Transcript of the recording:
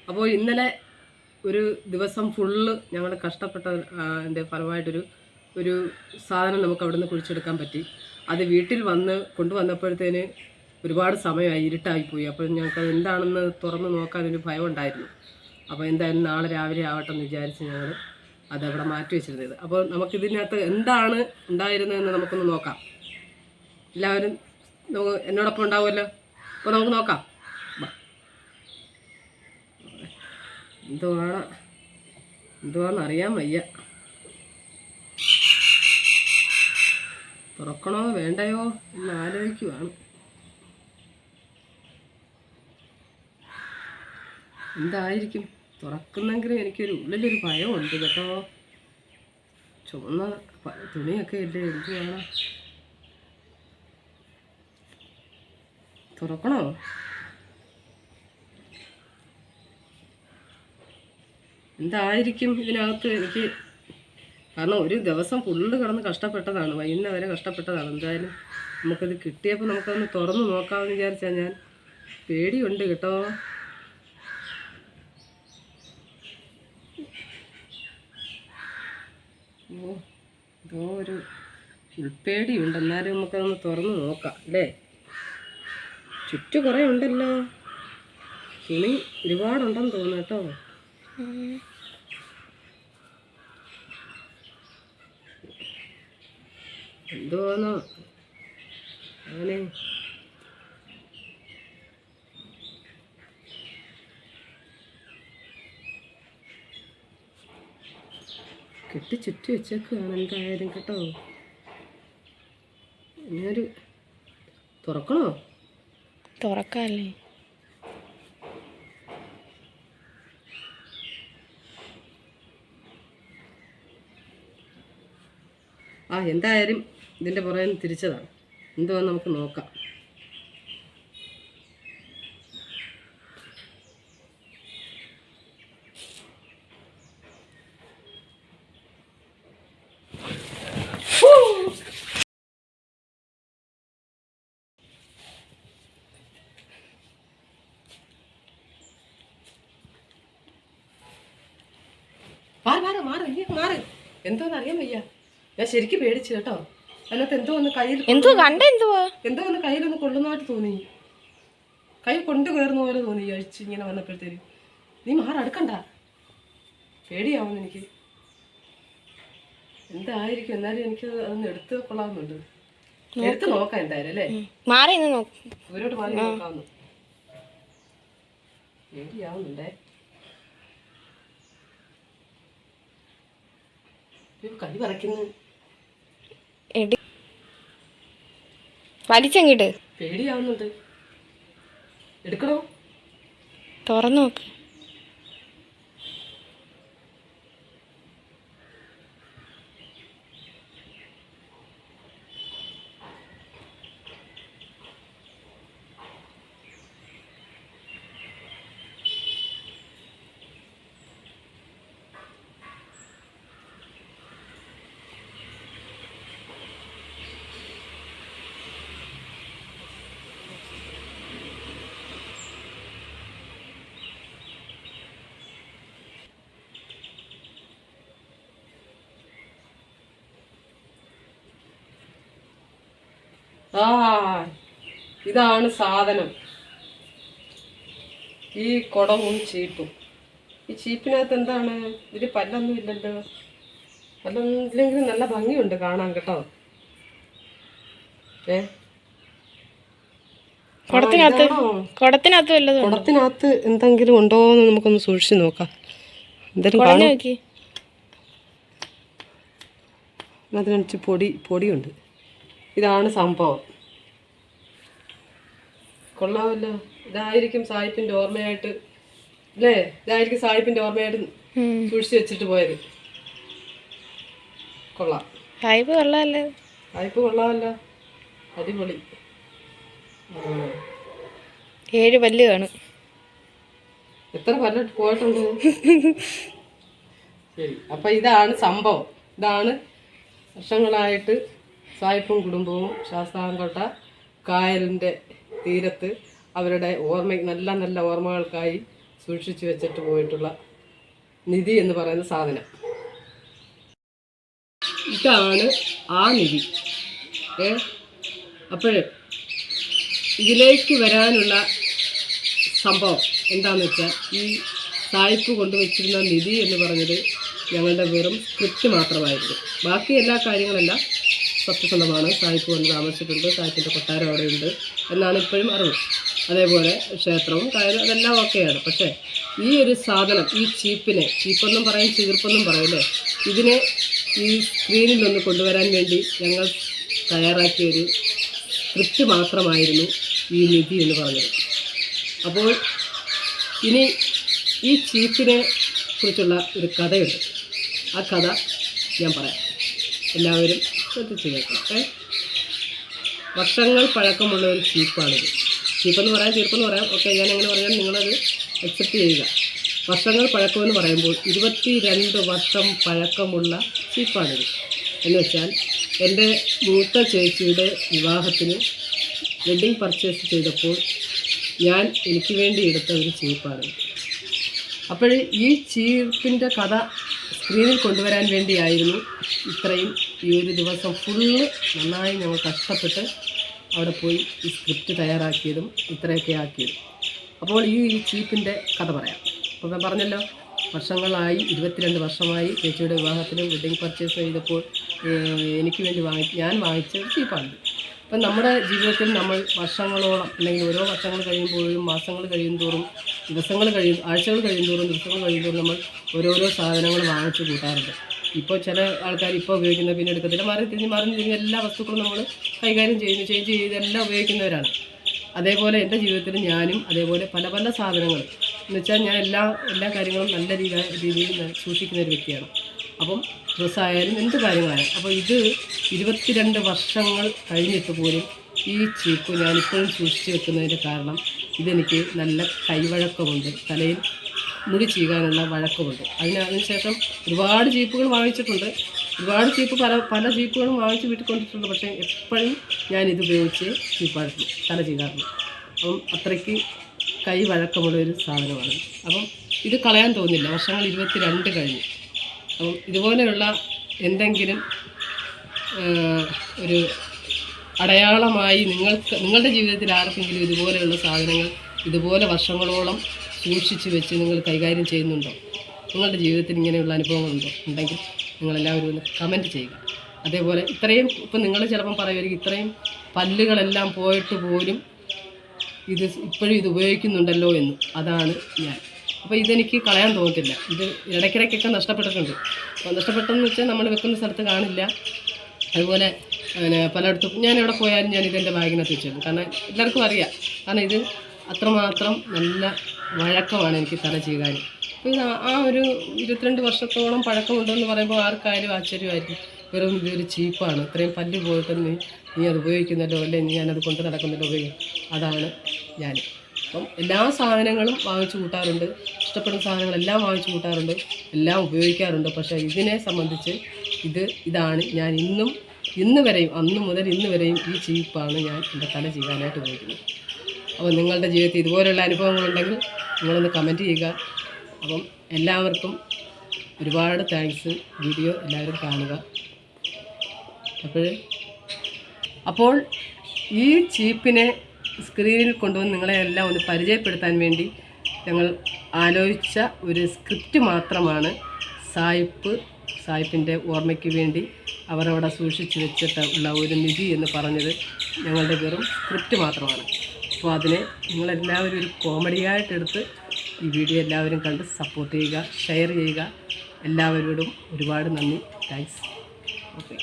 അപ്പോൾ ഇന്നലെ ഒരു ദിവസം ഫുള്ള് ഞങ്ങൾ കഷ്ടപ്പെട്ട ഫലമായിട്ടൊരു സാധനം നമുക്ക് അവിടെ നിന്ന് കുഴിച്ചെടുക്കാൻ പറ്റി. അത് വീട്ടിൽ കൊണ്ടുവന്നപ്പോഴത്തേന് ഒരുപാട് സമയമായി, ഇരുട്ടായിപ്പോയി. അപ്പോൾ ഞങ്ങൾക്ക് എന്താണെന്ന് തുറന്ന് നോക്കാനൊരു ഭയം ഉണ്ടായിരുന്നു. അപ്പോൾ എന്തായാലും നാളെ രാവിലെ ആവട്ടെ എന്ന് വിചാരിച്ച് ഞങ്ങൾ അതവിടെ മാറ്റി വെച്ചിരുന്നത്. അപ്പോൾ നമുക്കിതിനകത്ത് എന്താണ് ഉണ്ടായിരുന്നതെന്ന് നമുക്കൊന്ന് നോക്കാം. എല്ലാവരും എന്നോടൊപ്പം ഉണ്ടാവുമല്ലോ. അപ്പോൾ നമുക്ക് നോക്കാം. എന്തുവാണെന്നറിയാൻ വയ്യ. തുറക്കണോ വേണ്ടയോ എന്ന് ആലോചിക്കുവാണ്. എന്തായിരിക്കും? തുറക്കുന്നെങ്കിലും എനിക്കൊരു ഉള്ളിലൊരു ഭയമുണ്ട് കേട്ടോ. ചുവന്ന തുണിയൊക്കെ ഇല്ലേ, എന്തുവാണ്? തുറക്കണോ? എന്തായിരിക്കും ഇതിനകത്ത്? എനിക്ക് കാരണം ഒരു ദിവസം ഫുള്ള് കിടന്ന് കഷ്ടപ്പെട്ടതാണ്, വൈകുന്നേരം വരെ കഷ്ടപ്പെട്ടതാണ്. എന്തായാലും നമുക്കത് കിട്ടിയപ്പോൾ നമുക്കൊന്ന് തുറന്ന് നോക്കാമെന്ന് വിചാരിച്ചാൽ ഞാൻ പേടിയുണ്ട് കേട്ടോ. എന്തോ ഒരു ഉൾപ്പേടിയുണ്ട്. എന്നാലും നമുക്കതൊന്ന് തുറന്ന് നോക്കാം അല്ലേ. ചുറ്റു കുറേ ഉണ്ടല്ലോ, തുണി ഒരുപാടുണ്ടെന്ന് തോന്നുന്നു കേട്ടോ. എന്തോന്നോ അങ്ങനെ ചുറ്റി വെച്ചേക്കാണ് എന്തായാലും കേട്ടോ. ഇനിയൊരു തുറക്കണോ? തുറക്കാല്ലേ. എന്തായാലും ഇതിൻ്റെ പുറകെ തിരിച്ചതാണ്. എന്തുവാന്ന് നമുക്ക് നോക്കാം. മാറ് എന്തോന്ന് അറിയാൻ വയ്യ. ഞാൻ ശരിക്കും പേടിച്ചു കേട്ടോ. അതിനകത്ത് എന്തോന്ന് കയ്യിലൊന്ന് കൊള്ളുന്നതായിട്ട് തോന്നി. കൈ കൊണ്ട് കയറുന്ന പോലെ തോന്നി അഴിച്ച് ഇങ്ങനെ വന്നപ്പോഴത്തേക്ക്. നീ അടുക്കണ്ട, പേടിയാവുന്നു എനിക്ക്. എന്തായിരിക്കും? എന്നാലും എനിക്ക് അതൊന്ന് എടുത്ത് കൊള്ളാവുന്നുണ്ട്. എടുത്ത് നോക്കാം എന്തായാലും അല്ലേ. ഇവരോട്ട് മാറി നോക്കാവുന്നു. പേടിയാവുന്നുണ്ടേ. കൈ പറയ്ക്കുന്നു. വലിച്ചങ്ങിട്ട് പേടിയാവുന്നുണ്ട്. എടുക്കണോ? തുറന്നു നോക്ക്. ഇതാണ് സാധനം. ഈ കുടവും ചീപ്പും. ഈ ചീപ്പിനകത്ത് എന്താണ്? ഇതിൽ പല്ലൊന്നും ഇല്ലല്ലോ. പല്ലൊന്നും ഇല്ലെങ്കിലും നല്ല ഭംഗിയുണ്ട് കാണാൻ കേട്ടോ. കുടത്തിനകത്ത് എന്തെങ്കിലും ഉണ്ടോ എന്ന് നമുക്കൊന്ന് സൂക്ഷിച്ച് നോക്കാം. എന്തെങ്കിലും അതിനടിച്ച് പൊടിയുണ്ട്. ഇതാണ് സംഭവം. കൊള്ളാമല്ലോ. ഇതായിരിക്കും സായിപ്പിന്റെ ഓർമ്മയായിട്ട് അല്ലേ? ഇതായിരിക്കും സായിപ്പിന്റെ ഓർമ്മയായിട്ട് സൂക്ഷിച്ച് വെച്ചിട്ട് പോയത്. കൊള്ളാം. പൈപ്പ് കൊള്ളാമല്ലോ. അടിപൊളി. 7 പല്ല് കാണും. എത്ര പല്ല് പോയിട്ടുണ്ട്? ശരി, അപ്പൊ ഇതാണ് സംഭവം. ഇതാണ് വർഷങ്ങളായിട്ട് സായിപ്പും കുടുംബവും ശാസ്താംകോട്ട കായലിൻ്റെ തീരത്ത് അവരുടെ നല്ല നല്ല ഓർമ്മകൾക്കായി സൂക്ഷിച്ചു വെച്ചിട്ട് പോയിട്ടുള്ള നിധി എന്ന് പറയുന്ന സാധനം. ഇതാണ് ആ നിധി. അപ്പോൾ ഇതിലേക്ക് വരാനുള്ള സംഭവം എന്താണെന്ന് വെച്ചാൽ, ഈ സായിപ്പ് കൊണ്ടുവച്ചിരുന്ന നിധി എന്ന് പറഞ്ഞത് ഞങ്ങളുടെ വെറും സ്ക്രിപ്റ്റ് മാത്രമായിരുന്നു. ബാക്കി എല്ലാ കാര്യങ്ങളെല്ലാം സത്യസന്ധമാണ്. സായിപ്പ് വന്ന് താമസിച്ചിട്ടുണ്ട്, സായിപ്പിൻ്റെ കൊട്ടാരം അവിടെയുണ്ട് എന്നാണ് ഇപ്പോഴും അറിവ്. അതേപോലെ ക്ഷേത്രവും കാര്യം അതെല്ലാം ഓക്കെയാണ്. പക്ഷേ ഈ ഒരു സാധനം, ഈ ചീപ്പെന്നും പറയും, ചീർപ്പെന്നും പറയല്ലേ, ഇതിനെ ഈ സ്ക്രീനിലൊന്ന് കൊണ്ടുവരാൻ വേണ്ടി ഞങ്ങൾ തയ്യാറാക്കിയൊരു സ്ക്രിപ്റ്റ് മാത്രമായിരുന്നു ഈ നിധി എന്ന് പറഞ്ഞത്. അപ്പോൾ ഇനി ഈ ചീപ്പിനെ കുറിച്ചുള്ള ഒരു കഥയുണ്ട്. ആ കഥ ഞാൻ പറയാം, എല്ലാവരും ശ്രദ്ധിച്ച് കേൾക്കണം. വർഷങ്ങൾ പഴക്കമുള്ള ഒരു ചീപ്പാണിത്. ചീപ്പെന്ന് പറയാം, ചീർപ്പെന്ന് പറയാം, ഓക്കെ. ഞാൻ എങ്ങനെ പറഞ്ഞാൽ നിങ്ങളത് അക്സെപ്റ്റ് ചെയ്യുക. വർഷങ്ങൾ പഴക്കമെന്ന് പറയുമ്പോൾ 22 വർഷം പഴക്കമുള്ള ചീപ്പാണിത്. എന്ന് വെച്ചാൽ എൻ്റെ മൂത്ത ചേച്ചിയുടെ വിവാഹത്തിന് വെഡ്ഡിങ് പർച്ചേസ് ചെയ്തപ്പോൾ ഞാൻ എനിക്ക് വേണ്ടി എടുത്ത ഒരു ചീപ്പാണിത്. അപ്പോൾ ഈ ചീർപ്പിൻ്റെ കഥ സ്ക്രീനിൽ കൊണ്ടുവരാൻ വേണ്ടിയായിരുന്നു ഇത്രയും ഈ ഒരു ദിവസം ഫുള്ള് നന്നായി ഞങ്ങൾ കഷ്ടപ്പെട്ട് അവിടെ പോയി ഈ സ്ക്രിപ്റ്റ് തയ്യാറാക്കിയതും ഇത്രയൊക്കെ ആക്കിയതും. അപ്പോൾ ഈ ചീപ്പിൻ്റെ കഥ പറയാം. അപ്പോൾ ഞാൻ പറഞ്ഞല്ലോ, വർഷങ്ങളായി 22 വർഷമായി ചേച്ചിയുടെ വിവാഹത്തിന് വെഡ്ഡിങ് പർച്ചേസ് ചെയ്തപ്പോൾ എനിക്ക് വേണ്ടി ഞാൻ വാങ്ങിച്ച ചീപ്പാണിത്. അപ്പം നമ്മുടെ ജീവിതത്തിൽ നമ്മൾ വർഷങ്ങളോളം, അല്ലെങ്കിൽ ഓരോ വർഷങ്ങൾ കഴിയുമ്പോഴും, മാസങ്ങൾ കഴിയുന്തോറും, ആഴ്ചകൾ കഴിയുന്തോറും, ദിവസങ്ങൾ കഴിയുന്തോറും നമ്മൾ ഓരോരോ സാധനങ്ങൾ വാങ്ങിച്ച് കൂട്ടാറുണ്ട്. ഇപ്പോൾ ചില ആൾക്കാർ ഇപ്പോൾ ഉപയോഗിക്കുന്ന പിന്നെ എടുക്കത്തില്ല, മാറി തിരിഞ്ഞ് എല്ലാ വസ്തുക്കളും നമ്മൾ കൈകാര്യം ചെയ്യുന്നു, ചേഞ്ച് ചെയ്ത് എല്ലാം ഉപയോഗിക്കുന്നവരാണ്. അതേപോലെ എൻ്റെ ജീവിതത്തിൽ ഞാനും അതേപോലെ പല പല സാധനങ്ങൾ എന്ന് വെച്ചാൽ ഞാൻ എല്ലാ കാര്യങ്ങളും നല്ല രീതിയിൽ സൂക്ഷിക്കുന്ന ഒരു വ്യക്തിയാണ്. അപ്പം ഡ്രസ്സായാലും എന്ത് കാര്യങ്ങളായാലും. അപ്പോൾ ഇത് 22 വർഷങ്ങൾ കഴിഞ്ഞിട്ട് പോലും ഈ ചീപ്പ് ഞാനിപ്പോഴും സൂക്ഷിച്ച് വെക്കുന്നതിൻ്റെ കാരണം ഇതെനിക്ക് നല്ല കൈവഴക്കമുണ്ട്, തലയിൽ മുടി ചീകാനുള്ള വഴക്കമുണ്ട്. അതിനുശേഷം ഒരുപാട് ചീപ്പുകൾ വാങ്ങിച്ചിട്ടുണ്ട്, ഒരുപാട് ചീപ്പ് പല ചീപ്പുകളും വാങ്ങിച്ച് വീട്ടിൽ കൊണ്ടിട്ടുണ്ട്. പക്ഷേ എപ്പോഴും ഞാനിത് ഉപയോഗിച്ച് ചീപ്പായിരുന്നു, തല ചീകാറുണ്ട്. അപ്പം അത്രയ്ക്ക് കൈ വഴക്കമുള്ളൊരു സാധനമാണ്. അപ്പം ഇത് കളയാൻ തോന്നില്ല. വർഷങ്ങൾ 22 കഴിഞ്ഞു. അപ്പം ഇതുപോലെയുള്ള എന്തെങ്കിലും ഒരു അടയാളമായി നിങ്ങളുടെ ജീവിതത്തിൽ ആർക്കെങ്കിലും ഇതുപോലെയുള്ള സാധനങ്ങൾ ഇതുപോലെ വർഷങ്ങളോളം സൂക്ഷിച്ച് വെച്ച് നിങ്ങൾ കൈകാര്യം ചെയ്യുന്നുണ്ടോ? നിങ്ങളുടെ ജീവിതത്തിൽ ഇങ്ങനെയുള്ള അനുഭവങ്ങളുണ്ടോ? ഉണ്ടെങ്കിൽ നിങ്ങളെല്ലാവരും ഒന്ന് കമൻറ്റ് ചെയ്യുക. അതേപോലെ ഇത്രയും ഇപ്പം നിങ്ങൾ ചിലപ്പം പറയുമായിരിക്കും, ഇത്രയും പല്ലുകളെല്ലാം പോയിട്ട് പോലും ഇപ്പോഴും ഇത് ഉപയോഗിക്കുന്നുണ്ടല്ലോ എന്ന്. അതാണ് ഞാൻ. അപ്പോൾ ഇതെനിക്ക് കളയാൻ തോന്നത്തില്ല. ഇത് ഇടയ്ക്കിടയ്ക്കൊക്കെ നഷ്ടപ്പെട്ടിട്ടുണ്ട്. അപ്പോൾ നഷ്ടപ്പെട്ടെന്ന് വെച്ചാൽ നമ്മൾ വെക്കുന്ന സ്ഥലത്ത് കാണില്ല. അതുപോലെ പലയിടത്തും ഞാൻ എവിടെ പോയാലും ഞാൻ ഇതെൻ്റെ ബാഗിനകത്ത് വെച്ചേക്കും. കാരണം എല്ലാവർക്കും അറിയാം. കാരണം ഇത് അത്രമാത്രം നല്ല വഴക്കമാണ് എനിക്ക് തല ചെയ്യാൻ. അപ്പോൾ ഇത് ആ ഒരു 22 വർഷത്തോളം പഴക്കമുണ്ടെന്ന് പറയുമ്പോൾ ആർക്കായാലും ആശ്ചര്യമായിരിക്കും. വെറും ഇതൊരു ചീപ്പാണ്, ഇത്രയും പല്ല് പോയിട്ട് നീ അത് ഉപയോഗിക്കുന്നല്ലോ, അല്ലേ ഞാനത് കൊണ്ട് നടക്കുന്നല്ലോ ഉപയോഗിക്കും. അതാണ് ഞാൻ. അപ്പം എല്ലാ സാധനങ്ങളും വാങ്ങിച്ചു കൂട്ടാറുണ്ട്, ഇഷ്ടപ്പെടുന്ന സാധനങ്ങളെല്ലാം വാങ്ങിച്ചു കൂട്ടാറുണ്ട്, എല്ലാം ഉപയോഗിക്കാറുണ്ട്. പക്ഷേ ഇതിനെ സംബന്ധിച്ച് ഇതാണ് ഞാൻ ഇന്ന് വരെയും, അന്ന് മുതൽ ഇന്ന് വരെയും ഈ ചീപ്പാണ് ഞാൻ എൻ്റെ തല ചെയ്യാനായിട്ട് ഉപയോഗിക്കുന്നത്. അപ്പോൾ നിങ്ങളുടെ ജീവിതത്തിൽ ഇതുപോലെയുള്ള അനുഭവങ്ങളുണ്ടെങ്കിൽ നിങ്ങളൊന്ന് കമൻറ്റ് ചെയ്യുക. അപ്പം എല്ലാവർക്കും ഒരുപാട് താങ്ക്സ്. വീഡിയോ എല്ലാവരും കാണുക. അപ്പോൾ ഈ ചീപ്പിനെ സ്ക്രീനിൽ കൊണ്ടുവന്ന് നിങ്ങളെ എല്ലാം ഒന്ന് പരിചയപ്പെടുത്താൻ വേണ്ടി ഞങ്ങൾ ആലോചിച്ച ഒരു സ്ക്രിപ്റ്റ് മാത്രമാണ് സായിപ്പിൻ്റെ ഓർമ്മയ്ക്ക് വേണ്ടി അവരവിടെ സൂക്ഷിച്ച് വെച്ചിട്ടുള്ള ഒരു നിധി എന്ന് പറഞ്ഞത് ഞങ്ങളുടെ വെറും സ്ക്രിപ്റ്റ് മാത്രമാണ്. അപ്പോൾ അതിനെ നിങ്ങളെല്ലാവരും ഒരു കോമഡിയായിട്ടെടുത്ത് ഈ വീഡിയോ എല്ലാവരും കണ്ട് സപ്പോർട്ട് ചെയ്യുക, ഷെയർ ചെയ്യുക. എല്ലാവരോടും ഒരുപാട് നന്ദി, താങ്ക്സ്. ഓക്കെ.